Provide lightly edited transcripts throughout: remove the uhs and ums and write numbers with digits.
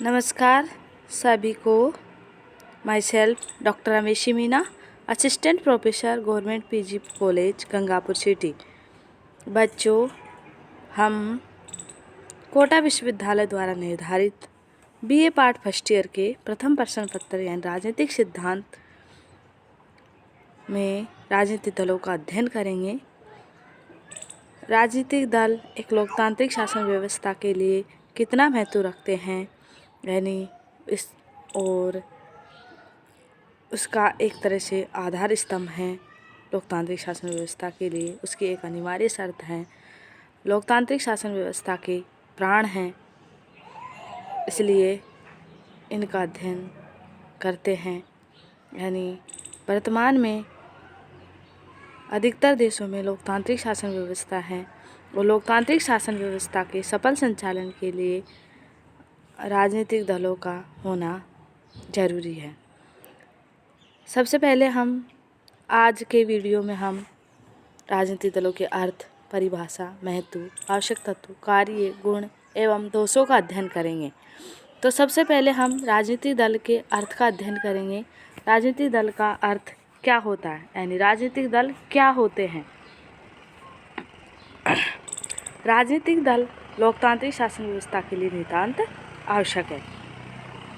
नमस्कार सभी को। Myself doctor Rameshi Meena, assistant professor government PG college Gangapur city. बच्चों, हम कोटा विश्वविद्यालय द्वारा निर्धारित बीए पार्ट फर्स्ट ईयर के प्रथम प्रश्न पत्र यानी राजनीतिक सिद्धांत में राजनीतिक दलों का अध्ययन करेंगे। राजनीतिक दल एक लोकतांत्रिक शासन व्यवस्था के लिए कितना महत्व रखते हैं, यानी और उसका एक तरह से आधार स्तंभ है। लोकतांत्रिक शासन व्यवस्था के लिए उसकी एक अनिवार्य शर्त है। लोकतांत्रिक शासन व्यवस्था के प्राण हैं, इसलिए इनका अध्ययन करते हैं। यानी वर्तमान में अधिकतर देशों में लोकतांत्रिक शासन व्यवस्था है और लोकतांत्रिक शासन व्यवस्था के सफल संचालन के लिए राजनीतिक दलों का होना जरूरी है। सबसे पहले हम आज के वीडियो में हम राजनीतिक दलों के अर्थ, परिभाषा, महत्व, आवश्यक तत्व, कार्य, गुण एवं दोषों का अध्ययन करेंगे। तो सबसे पहले हम राजनीतिक दल के अर्थ का अध्ययन करेंगे। राजनीतिक दल का अर्थ क्या होता है, यानी राजनीतिक दल क्या होते हैं। राजनीतिक दल लोकतांत्रिक शासन व्यवस्था के लिए नितांत आवश्यक है।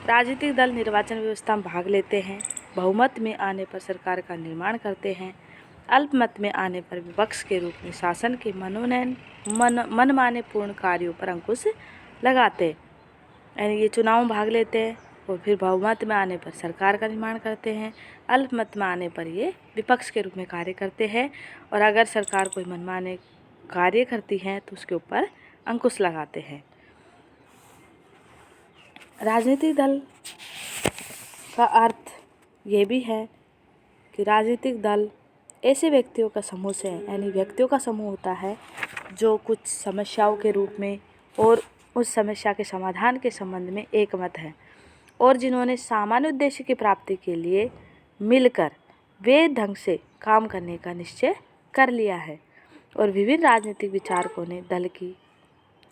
राजनीतिक दल निर्वाचन व्यवस्था में भाग लेते हैं, बहुमत में आने पर सरकार का निर्माण करते हैं, अल्पमत में आने पर विपक्ष के रूप में शासन के मनमाने पूर्ण कार्यों पर अंकुश लगाते हैं। यानी ये चुनाव में भाग लेते हैं और फिर बहुमत में आने पर सरकार का निर्माण करते हैं, अल्पमत में आने पर ये विपक्ष के रूप में कार्य करते हैं और अगर सरकार कोई मनमाने कार्य करती है तो उसके ऊपर अंकुश लगाते हैं। राजनीतिक दल का अर्थ ये भी है कि राजनीतिक दल ऐसे व्यक्तियों का समूह से, यानी व्यक्तियों का समूह होता है जो कुछ समस्याओं के रूप में और उस समस्या के समाधान के संबंध में एकमत है और जिन्होंने सामान्य उद्देश्य की प्राप्ति के लिए मिलकर वे ढंग से काम करने का निश्चय कर लिया है। और विभिन्न राजनीतिक विचारकों ने दल की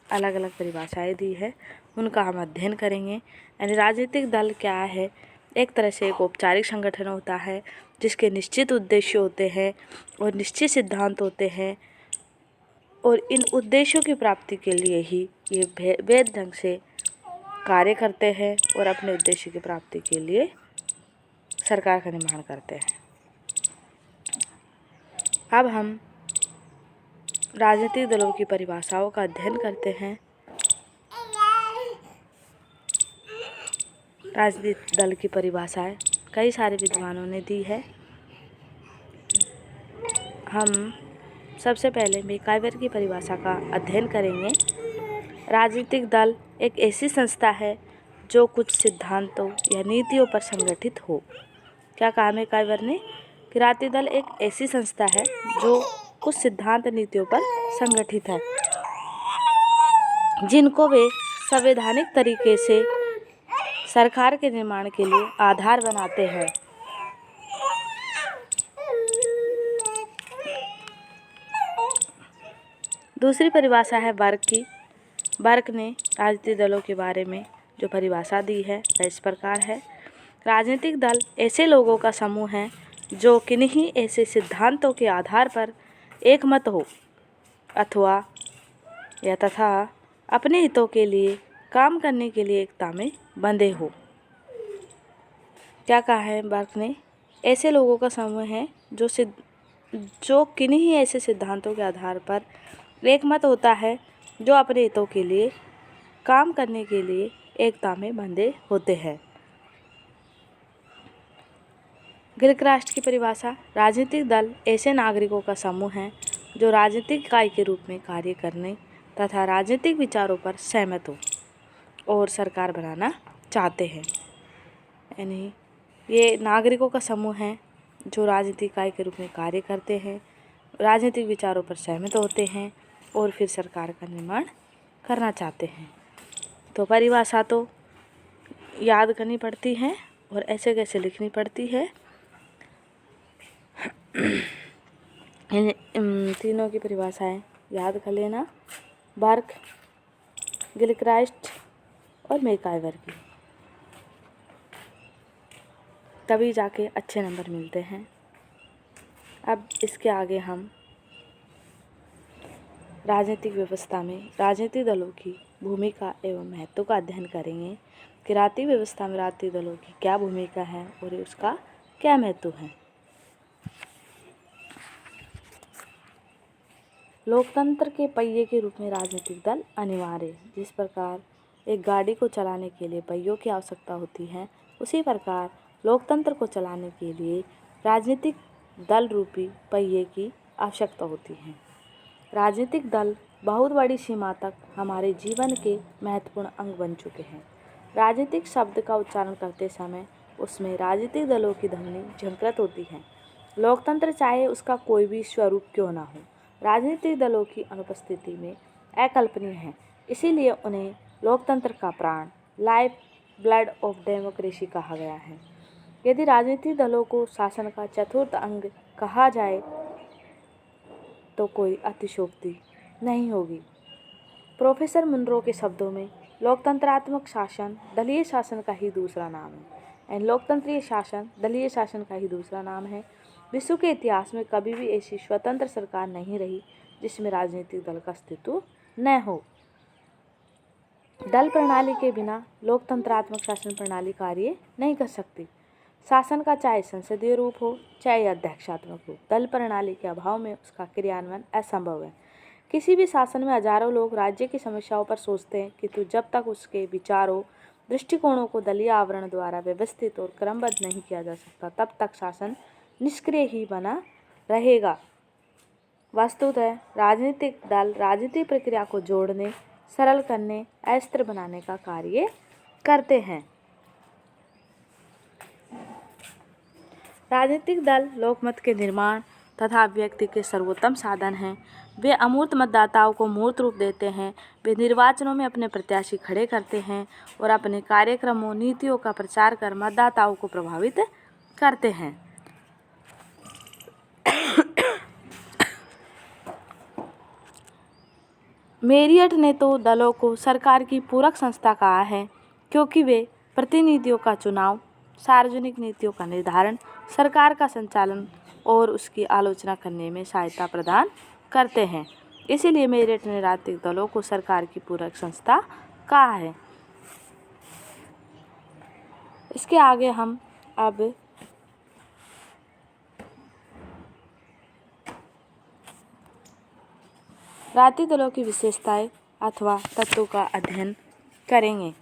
अलग अलग परिभाषाएं दी है, उनका हम अध्ययन करेंगे। यानी राजनीतिक दल क्या है, एक तरह से एक औपचारिक संगठन होता है जिसके निश्चित उद्देश्य होते हैं और निश्चित सिद्धांत होते हैं और इन उद्देश्यों की प्राप्ति के लिए ही ये वैध ढंग से कार्य करते हैं और अपने उद्देश्य की प्राप्ति के लिए सरकार का निर्माण करते हैं। अब हम राजनीतिक दलों की परिभाषाओं का अध्ययन करते हैं। राजनीतिक दल की परिभाषाएं कई सारे विद्वानों ने दी है। हम सबसे पहले मैकाइवर की परिभाषा का अध्ययन करेंगे। राजनीतिक दल एक ऐसी संस्था है जो कुछ सिद्धांतों या नीतियों पर संगठित हो। क्या कहा मैकाइवर ने कि राजनीतिक दल एक ऐसी संस्था है जो कुछ सिद्धांत नीतियों पर संगठित है जिनको वे संवैधानिक तरीके से सरकार के निर्माण के लिए आधार बनाते हैं। दूसरी परिभाषा है बर्क की। बर्क ने राजनीतिक दलों के बारे में जो परिभाषा दी है वह इस प्रकार है। राजनीतिक दल ऐसे लोगों का समूह है जो किन्हीं ऐसे सिद्धांतों के आधार पर एकमत हो अथवा तथा अपने हितों के लिए काम करने के लिए एकता में बंधे हो। क्या कहा है बर्क ने, ऐसे लोगों का समूह है जो किन्हीं ऐसे सिद्धांतों के आधार पर एकमत होता है, जो अपने हितों के लिए काम करने के लिए एकता में बंधे होते हैं। ग्रीक राष्ट्र की परिभाषा, राजनीतिक दल ऐसे नागरिकों का समूह है जो राजनीतिक इकाई के रूप में कार्य करने तथा राजनीतिक विचारों पर सहमत हो और सरकार बनाना चाहते हैं। यानी ये नागरिकों का समूह है जो राजनीतिक इकाई के रूप में कार्य करते हैं, राजनीतिक विचारों पर सहमत होते हैं और फिर सरकार का निर्माण करना चाहते हैं। तो परिभाषा तो याद करनी पड़ती है और ऐसे कैसे लिखनी पड़ती है। इन तीनों की परिभाषाएं याद कर लेना। बर्क, गिलक्राइस्ट और मैकाइवर की, तभी जाके अच्छे नंबर मिलते हैं। अब इसके आगे हम राजनीतिक व्यवस्था में राजनीतिक दलों की भूमिका एवं महत्व का अध्ययन करेंगे कि राजनीतिक व्यवस्था में राजनीतिक दलों की क्या भूमिका है और उसका क्या महत्व है। लोकतंत्र के पहिए के रूप में राजनीतिक दल अनिवार्य है। जिस प्रकार एक गाड़ी को चलाने के लिए पहियों की आवश्यकता होती है, उसी प्रकार लोकतंत्र को चलाने के लिए राजनीतिक दल रूपी पहिए की आवश्यकता होती है। राजनीतिक दल बहुत बड़ी सीमा तक हमारे जीवन के महत्वपूर्ण अंग बन चुके हैं। राजनीतिक शब्द का उच्चारण करते समय उसमें राजनीतिक दलों की ध्वनि झंकृत होती है। लोकतंत्र चाहे उसका कोई भी स्वरूप क्यों ना हो, राजनीतिक दलों की अनुपस्थिति में अकल्पनीय है। इसीलिए उन्हें लोकतंत्र का प्राण, लाइफ ब्लड ऑफ डेमोक्रेसी कहा गया है। यदि राजनीतिक दलों को शासन का चतुर्थ अंग कहा जाए तो कोई अतिशयोक्ति नहीं होगी। प्रोफेसर मुनरो के शब्दों में लोकतंत्रात्मक शासन दलीय शासन का ही दूसरा नाम है। लोकतंत्रीय शासन दलीय शासन का ही दूसरा नाम है। विश्व के इतिहास में कभी भी ऐसी स्वतंत्र सरकार नहीं रही जिसमें राजनीतिक दल का अस्तित्व न हो। दल प्रणाली के बिना लोकतंत्रात्मक शासन प्रणाली कार्य नहीं कर सकती। शासन का चाहे संसदीय रूप हो चाहे अध्यक्षात्मक रूप, दल प्रणाली के अभाव में उसका क्रियान्वयन असंभव है। किसी भी शासन में हजारों लोग राज्य की समस्याओं पर सोचते हैं, किंतु जब तक उसके विचारों दृष्टिकोणों को दलीय आवरण द्वारा व्यवस्थित और क्रमबद्ध नहीं किया जा सकता, तब तक शासन निष्क्रिय ही बना रहेगा। वस्तुतः राजनीतिक दल राजनीतिक प्रक्रिया को जोड़ने, सरल करने, अस्थिर बनाने का कार्य करते हैं। राजनीतिक दल लोकमत के निर्माण तथा अभिव्यक्ति के सर्वोत्तम साधन हैं। वे अमूर्त मतदाताओं को मूर्त रूप देते हैं। वे निर्वाचनों में अपने प्रत्याशी खड़े करते हैं और अपने कार्यक्रमों, नीतियों का प्रचार कर मतदाताओं को प्रभावित करते हैं। मेरियट ने तो दलों को सरकार की पूरक संस्था कहा है, क्योंकि वे प्रतिनिधियों का चुनाव, सार्वजनिक नीतियों का निर्धारण, सरकार का संचालन और उसकी आलोचना करने में सहायता प्रदान करते हैं। इसीलिए मेरियट ने राजनीतिक दलों को सरकार की पूरक संस्था कहा है। इसके आगे हम अब राजनीतिक दलों की विशेषताएं अथवा तत्वों का अध्ययन करेंगे।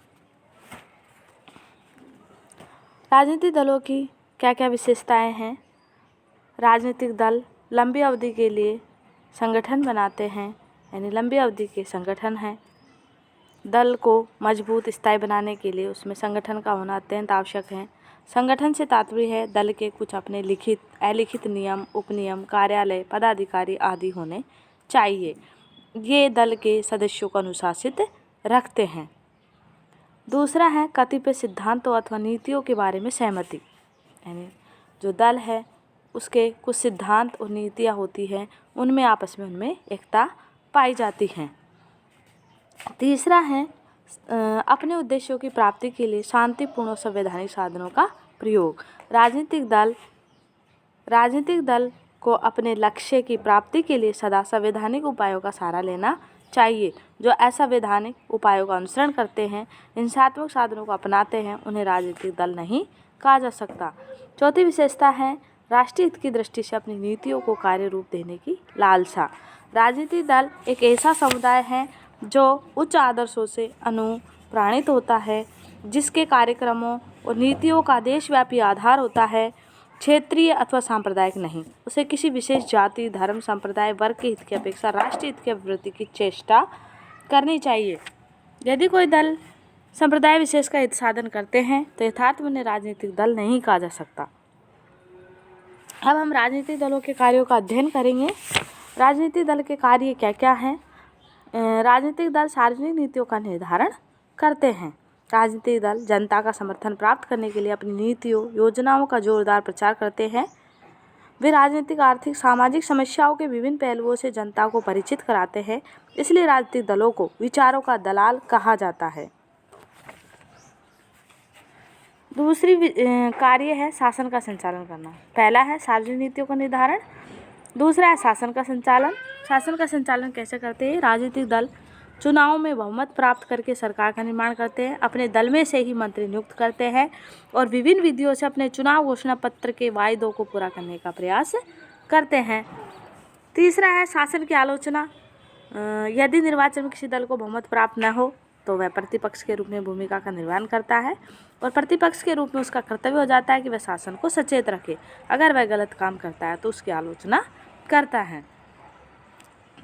राजनीतिक दलों की क्या क्या विशेषताएं हैं। राजनीतिक दल लंबी अवधि के लिए संगठन बनाते हैं, यानी लंबी अवधि के संगठन हैं। दल को मजबूत स्थायी बनाने के लिए उसमें संगठन का होना अत्यंत आवश्यक है। संगठन से तात्पर्य है दल के कुछ अपने लिखित अलिखित नियम, उपनियम, कार्यालय, पदाधिकारी आदि होने चाहिए। ये दल के सदस्यों को अनुशासित रखते हैं। दूसरा है कतिपय सिद्धांतों अथवा नीतियों के बारे में सहमति, यानी जो दल है उसके कुछ सिद्धांत और नीतियाँ होती हैं, उनमें आपस में उनमें एकता पाई जाती है। तीसरा है अपने उद्देश्यों की प्राप्ति के लिए शांतिपूर्ण और संवैधानिक साधनों का प्रयोग। राजनीतिक दल को अपने लक्ष्य की प्राप्ति के लिए सदा संवैधानिक उपायों का सहारा लेना चाहिए। जो असंवैधानिक उपायों का अनुसरण करते हैं, हिंसात्मक साधनों को अपनाते हैं, उन्हें राजनीतिक दल नहीं कहा जा सकता। चौथी विशेषता है राष्ट्रीय हित की दृष्टि से अपनी नीतियों को कार्य रूप देने की लालसा। राजनीतिक दल एक ऐसा समुदाय है जो उच्च आदर्शों से अनुप्राणित होता है, जिसके कार्यक्रमों और नीतियों का देशव्यापी आधार होता है, क्षेत्रीय अथवा सांप्रदायिक नहीं। उसे किसी विशेष जाति, धर्म, संप्रदाय, वर्ग के हित की अपेक्षा राष्ट्रीय हित की अभिवृद्धि की चेष्टा करनी चाहिए। यदि कोई दल संप्रदाय विशेष का हित साधन करते हैं तो यथार्थ में उन्हें राजनीतिक दल नहीं कहा जा सकता। अब हम राजनीतिक दलों के कार्यों का अध्ययन करेंगे। राजनीतिक दल के कार्य क्या क्या हैं। राजनीतिक दल सार्वजनिक नीतियों का निर्धारण करते हैं। राजनीतिक दल जनता का समर्थन प्राप्त करने के लिए अपनी नीतियों, योजनाओं का जोरदार प्रचार करते हैं। वे राजनीतिक, आर्थिक, सामाजिक समस्याओं के विभिन्न पहलुओं से जनता को परिचित कराते हैं। इसलिए राजनीतिक दलों को विचारों का दलाल कहा जाता है। दूसरी कार्य है शासन का संचालन करना। पहला है सार्वजनिक नीतियों का निर्धारण, दूसरा है शासन का संचालन। शासन का संचालन कैसे करते हैं? राजनीतिक दल चुनाव में बहुमत प्राप्त करके सरकार का निर्माण करते हैं, अपने दल में से ही मंत्री नियुक्त करते हैं और विभिन्न विधियों से अपने चुनाव घोषणा पत्र के वायदों को पूरा करने का प्रयास करते हैं। तीसरा है शासन की आलोचना। यदि निर्वाचन में किसी दल को बहुमत प्राप्त न हो तो वह प्रतिपक्ष के रूप में भूमिका का निर्वहन करता है और प्रतिपक्ष के रूप में उसका कर्तव्य हो जाता है कि वह शासन को सचेत रखे। अगर वह गलत काम करता है तो उसकी आलोचना करता है।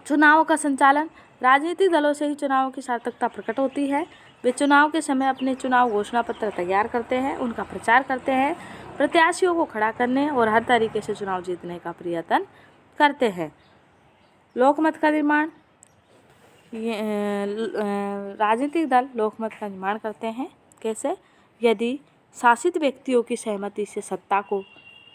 चुनाव का संचालन। राजनीतिक दलों से ही चुनाव की सार्थकता प्रकट होती है। वे चुनाव के समय अपने चुनाव घोषणा पत्र तैयार करते हैं, उनका प्रचार करते हैं, प्रत्याशियों को खड़ा करने और हर तरीके से चुनाव जीतने का प्रयत्न करते हैं। लोकमत का निर्माण। राजनीतिक दल लोकमत का निर्माण करते हैं। कैसे? यदि शासित व्यक्तियों की सहमति से सत्ता को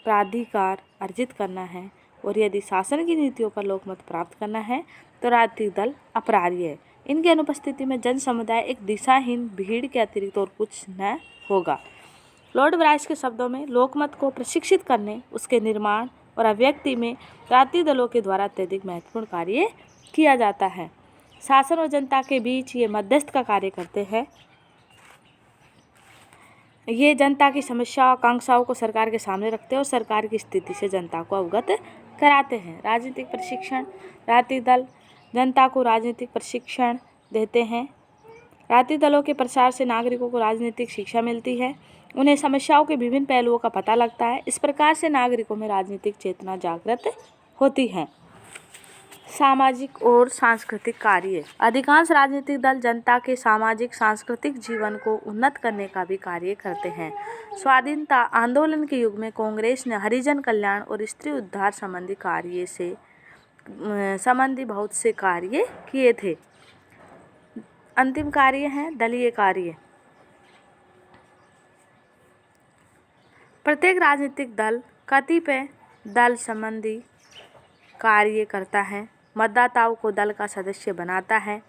प्राधिकार अर्जित करना है और यदि शासन की नीतियों पर लोकमत प्राप्त करना है तो राजनीतिक दल अपराधी है। इनकी अनुपस्थिति में जन समुदाय एक दिशाहीन भीड़ के अतिरिक्त और कुछ न होगा। लॉर्ड ब्राइस के शब्दों में लोकमत को प्रशिक्षित करने, उसके निर्माण और अभिव्यक्ति में राजनीतिक दलों के द्वारा अत्यधिक महत्वपूर्ण कार्य किया जाता है। शासन और जनता के बीच ये मध्यस्थ का कार्य करते हैं। ये जनता की समस्या आकांक्षाओं को सरकार के सामने रखते हैं और सरकार की स्थिति से जनता को अवगत कराते हैं। राजनीतिक प्रशिक्षण। राजनीतिक दल जनता को राजनीतिक प्रशिक्षण देते हैं। राजनीतिक दलों के प्रचार से नागरिकों को राजनीतिक शिक्षा मिलती है, उन्हें समस्याओं के विभिन्न पहलुओं का पता लगता है। इस प्रकार से नागरिकों में राजनीतिक चेतना जागृत होती है। सामाजिक और सांस्कृतिक कार्य। अधिकांश राजनीतिक दल जनता के सामाजिक सांस्कृतिक जीवन को उन्नत करने का भी कार्य करते हैं। स्वाधीनता आंदोलन के युग में कांग्रेस ने हरिजन कल्याण और स्त्री उद्धार संबंधी कार्य से संबंधी बहुत से कार्य किए थे। अंतिम कार्य है दलीय कार्य। प्रत्येक राजनीतिक दल कतिपय दल संबंधी कार्य करता है, मतदाताओं को दल का सदस्य बनाता है,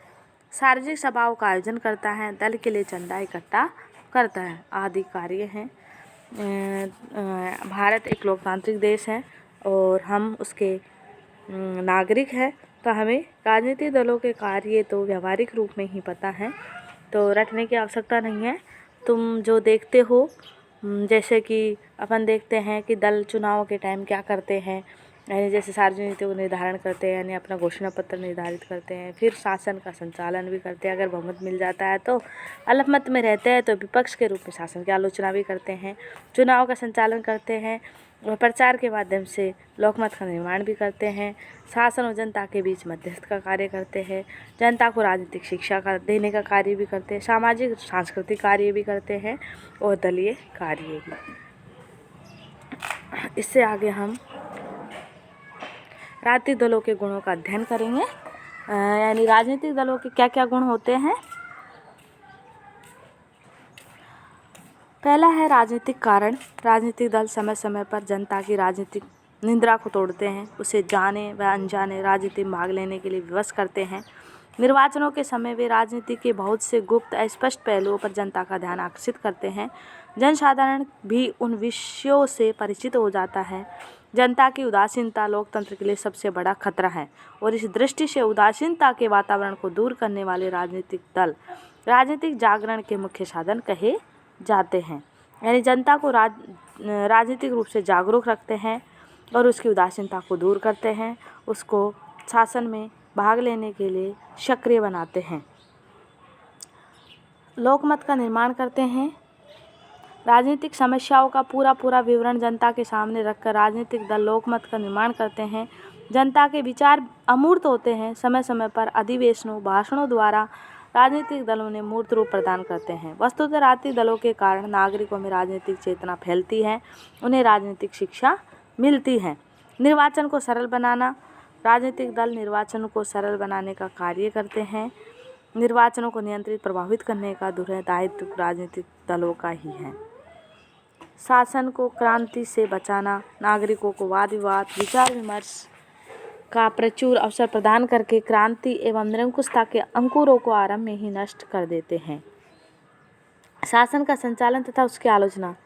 सार्वजनिक सभाओं का आयोजन करता है, दल के लिए चंदा इकट्ठा करता है आदि कार्य हैं। भारत एक लोकतांत्रिक देश है और हम उसके नागरिक हैं, तो हमें राजनीतिक दलों के कार्य तो व्यावहारिक रूप में ही पता है, तो रटने की आवश्यकता नहीं है। तुम जो देखते हो, जैसे कि अपन देखते हैं कि दल चुनाव के टाइम क्या करते हैं, यानी जैसे सार्वजनिक नीतियों को निर्धारण करते हैं, यानी अपना घोषणा पत्र निर्धारित करते हैं, फिर शासन का संचालन भी करते हैं। अगर बहुमत मिल जाता है तो, अल्पमत में रहते हैं तो विपक्ष के रूप में शासन की आलोचना भी करते हैं, चुनाव का संचालन करते हैं और प्रचार के माध्यम से लोकमत का निर्माण भी करते हैं। शासन और जनता के बीच मध्यस्थ का कार्य करते हैं, जनता को राजनीतिक शिक्षा का देने का कार्य भी करते हैं, सामाजिक सांस्कृतिक कार्य भी करते हैं और दलीय कार्य भी। इससे आगे हम राजनीतिक दलों के गुणों का अध्ययन करेंगे, यानी राजनीतिक दलों के क्या क्या गुण होते हैं। पहला है राजनीतिक कारण। राजनीतिक दल समय समय पर जनता की राजनीतिक निंदा को तोड़ते हैं, उसे जाने व अनजाने राजनीति में भाग लेने के लिए विवश करते हैं। निर्वाचनों के समय वे राजनीति के बहुत से गुप्त अस्पष्ट पहलुओं पर जनता का ध्यान आकर्षित करते हैं। जनसाधारण भी उन विषयों से परिचित हो जाता है। जनता की उदासीनता लोकतंत्र के लिए सबसे बड़ा खतरा है और इस दृष्टि से उदासीनता के वातावरण को दूर करने वाले राजनीतिक दल राजनीतिक जागरण के मुख्य साधन कहे जाते हैं। यानी जनता को राजनीतिक रूप से जागरूक रखते हैं और उसकी उदासीनता को दूर करते हैं, उसको शासन में भाग लेने के लिए सक्रिय बनाते हैं। लोकमत का निर्माण करते हैं। राजनीतिक समस्याओं का पूरा विवरण जनता के सामने रखकर राजनीतिक दल लोकमत का निर्माण करते हैं। जनता के विचार अमूर्त होते हैं। समय समय पर अधिवेशनों, भाषणों द्वारा राजनीतिक दलों ने मूर्त रूप प्रदान करते हैं। वस्तुतः राजनीतिक दलों के कारण नागरिकों में राजनीतिक चेतना फैलती है, उन्हें राजनीतिक शिक्षा मिलती है। निर्वाचन को सरल बनाना। राजनीतिक दल निर्वाचन को सरल बनाने का कार्य करते हैं। निर्वाचनों को नियंत्रित प्रभावित करने का दूसरा दायित्व राजनीतिक दलों का ही है। शासन को क्रांति से बचाना। नागरिकों को वाद विवाद, विचार विमर्श का प्रचुर अवसर प्रदान करके क्रांति एवं निरंकुशता के अंकुरों को आरंभ में ही नष्ट कर देते हैं। शासन का संचालन तथा उसकी आलोचना।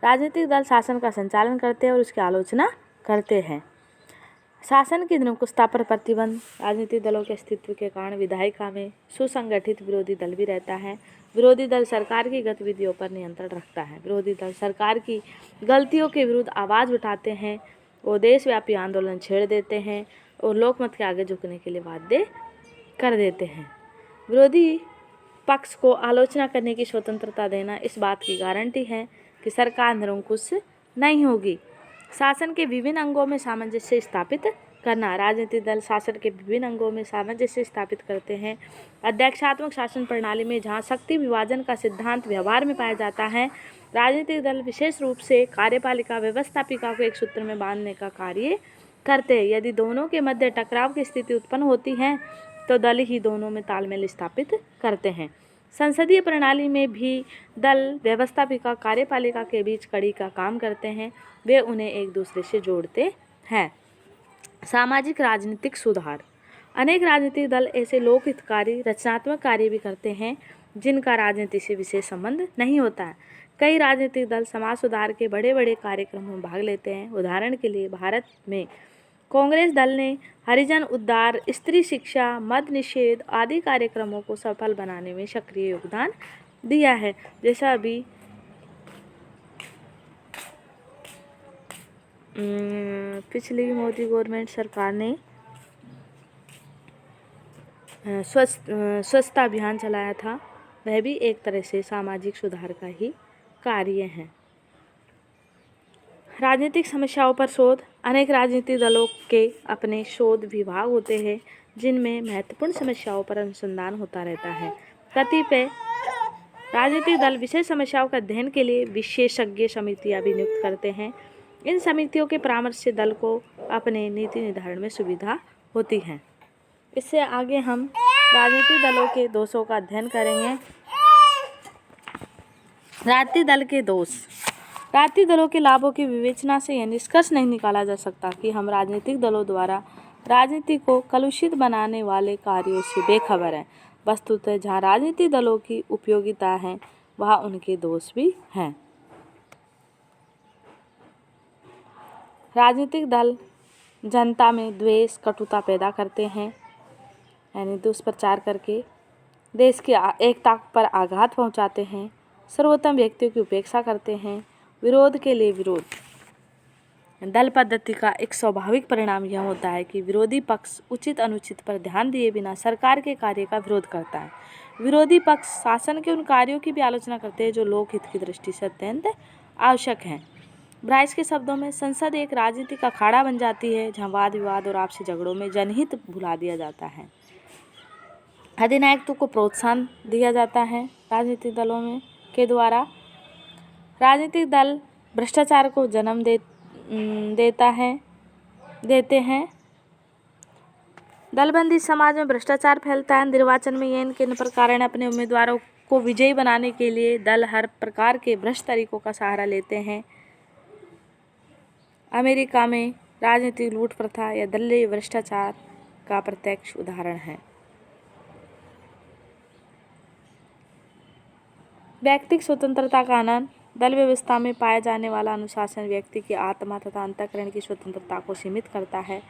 राजनीतिक दल शासन का संचालन करते हैं और उसकी आलोचना करते हैं। शासन की निरंकुशता पर प्रतिबंध। राजनीतिक दलों के अस्तित्व के कारण विधायिका में सुसंगठित विरोधी दल भी रहता है। विरोधी दल सरकार की गतिविधियों पर नियंत्रण रखता है। विरोधी दल सरकार की गलतियों के विरुद्ध आवाज़ उठाते हैं, वो देशव्यापी आंदोलन छेड़ देते हैं और लोकमत के आगे झुकने के लिए बाध्य कर देते हैं। विरोधी पक्ष को आलोचना करने की स्वतंत्रता देना इस बात की गारंटी है कि सरकार निरंकुश नहीं होगी। शासन के विभिन्न अंगों में सामंजस्य स्थापित करना। राजनीतिक दल शासन के विभिन्न अंगों में सामंजस्य स्थापित करते हैं। अध्यक्षात्मक शासन प्रणाली में जहां शक्ति विभाजन का सिद्धांत व्यवहार में पाया जाता है, राजनीतिक दल विशेष रूप से कार्यपालिका व्यवस्थापिका को एक सूत्र में बांधने का कार्य करते हैं। यदि दोनों के मध्य टकराव की स्थिति उत्पन्न होती है तो दल ही दोनों में तालमेल स्थापित करते हैं। संसदीय प्रणाली में भी दल व्यवस्थापिका कार्यपालिका के बीच कड़ी का काम करते हैं, वे उन्हें एक दूसरे से जोड़ते हैं। सामाजिक राजनीतिक सुधार। अनेक राजनीतिक दल ऐसे लोकहितकारी रचनात्मक कार्य भी करते हैं जिनका राजनीति से विशेष संबंध नहीं होता है। कई राजनीतिक दल समाज सुधार के बड़े बड़े कार्यक्रमों में भाग लेते हैं। उदाहरण के लिए भारत में कांग्रेस दल ने हरिजन उद्धार, स्त्री शिक्षा, मद्य निषेध आदि कार्यक्रमों को सफल बनाने में सक्रिय योगदान दिया है। जैसा अभी पिछली मोदी गवर्नमेंट सरकार ने स्वच्छता अभियान चलाया था, वह भी एक तरह से सामाजिक सुधार का ही कार्य है। राजनीतिक समस्याओं पर शोध। अनेक राजनीतिक दलों के अपने शोध विभाग होते हैं जिनमें महत्वपूर्ण समस्याओं पर अनुसंधान होता रहता है। कतिपय राजनीतिक दल विशेष समस्याओं का अध्ययन के लिए विशेषज्ञ समितियां भी नियुक्त करते हैं। इन समितियों के परामर्श से दल को अपने नीति निर्धारण में सुविधा होती है। इससे आगे हम राजनीतिक दलों के दोषों का अध्ययन करेंगे। राजनीतिक दल के दोष। राजनीतिक दलों के लाभों की विवेचना से यह निष्कर्ष नहीं निकाला जा सकता कि हम राजनीतिक दलों द्वारा राजनीति को कलुषित बनाने वाले कार्यों से बेखबर हैं। वस्तुतः जहाँ राजनीतिक दलों की उपयोगिता है वहाँ उनके दोष भी हैं। राजनीतिक दल जनता में द्वेष, कटुता पैदा करते हैं, यानी दुष्प्रचार करके देश की एकता पर आघात पहुंचाते हैं, सर्वोत्तम व्यक्तियों की उपेक्षा करते हैं, विरोध के लिए विरोध। दल पद्धति का एक स्वाभाविक परिणाम यह होता है कि विरोधी पक्ष उचित अनुचित पर ध्यान दिए बिना सरकार के कार्य का विरोध करता है। विरोधी पक्ष शासन के उन कार्यों की भी आलोचना करते हैं जो लोकहित की दृष्टि से अत्यंत आवश्यक हैं। ब्राइस के शब्दों में संसद एक राजनीतिक अखाड़ा बन जाती है जहाँ वाद विवाद और आपसी झगड़ों में जनहित भुला दिया जाता है। अधिनायकत्व को प्रोत्साहन दिया जाता है राजनीतिक दलों में के द्वारा। राजनीतिक दल भ्रष्टाचार को जन्म देते हैं। दलबंदी समाज में भ्रष्टाचार फैलता है। निर्वाचन में यह किन प्रकार अपने उम्मीदवारों को विजयी बनाने के लिए दल हर प्रकार के भ्रष्ट तरीकों का सहारा लेते हैं। अमेरिका में राजनीतिक लूट प्रथा या दलीय भ्रष्टाचार का प्रत्यक्ष उदाहरण है। व्यक्तिगत स्वतंत्रता का आनंद। दल व्यवस्था में पाया जाने वाला अनुशासन व्यक्ति की आत्मा तथा अंतःकरण की स्वतंत्रता को सीमित करता है।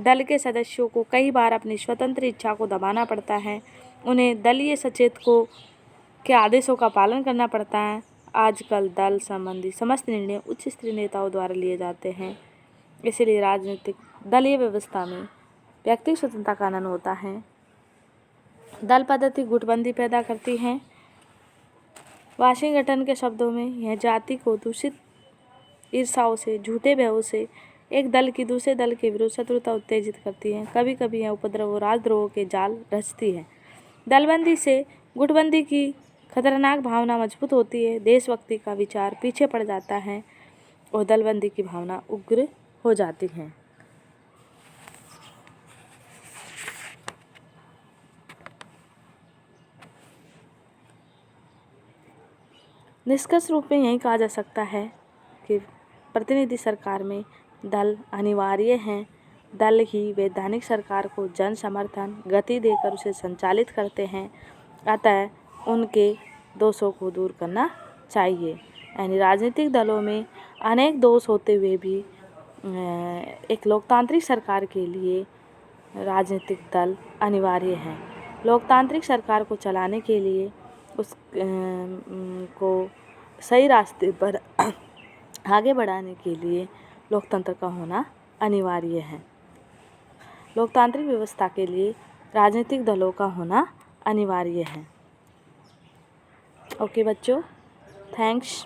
दल के सदस्यों को कई बार अपनी स्वतंत्र इच्छा को दबाना पड़ता है। उन्हें दलीय सचेतकों के आदेशों का पालन करना पड़ता है। आजकल दल संबंधी समस्त निर्णय उच्च स्तरीय नेताओं द्वारा लिए जाते हैं। इसलिए राजनीतिक दलीय व्यवस्था में व्यक्तिगत स्वतंत्रता का आनंद होता है। दल पद्धति गुटबंदी पैदा करती है। वाशिंगटन के शब्दों में यह जाति को दूषित ईर्ष्याओं से, झूठे भयों से एक दल की दूसरे दल के विरुद्ध शत्रुता उत्तेजित करती है। कभी कभी यह उपद्रव और राजद्रोह के जाल रचती है। दलबंदी से गुटबंदी की खतरनाक भावना मजबूत होती है। देशभक्ति का विचार पीछे पड़ जाता है और दलबंदी की भावना उग्र हो जाती है। निष्कर्ष रूप में यही कहा जा सकता है कि प्रतिनिधि सरकार में दल अनिवार्य हैं। दल ही वैधानिक सरकार को जन समर्थन गति देकर उसे संचालित करते हैं। अतः उनके दोषों को दूर करना चाहिए। यानी राजनीतिक दलों में अनेक दोष होते हुए भी एक लोकतांत्रिक सरकार के लिए राजनीतिक दल अनिवार्य है। लोकतांत्रिक सरकार को चलाने के लिए उस को सही रास्ते पर आगे बढ़ाने के लिए लोकतंत्र का होना अनिवार्य है। लोकतांत्रिक व्यवस्था के लिए राजनीतिक दलों का होना अनिवार्य है। ओके बच्चों, थैंक्स।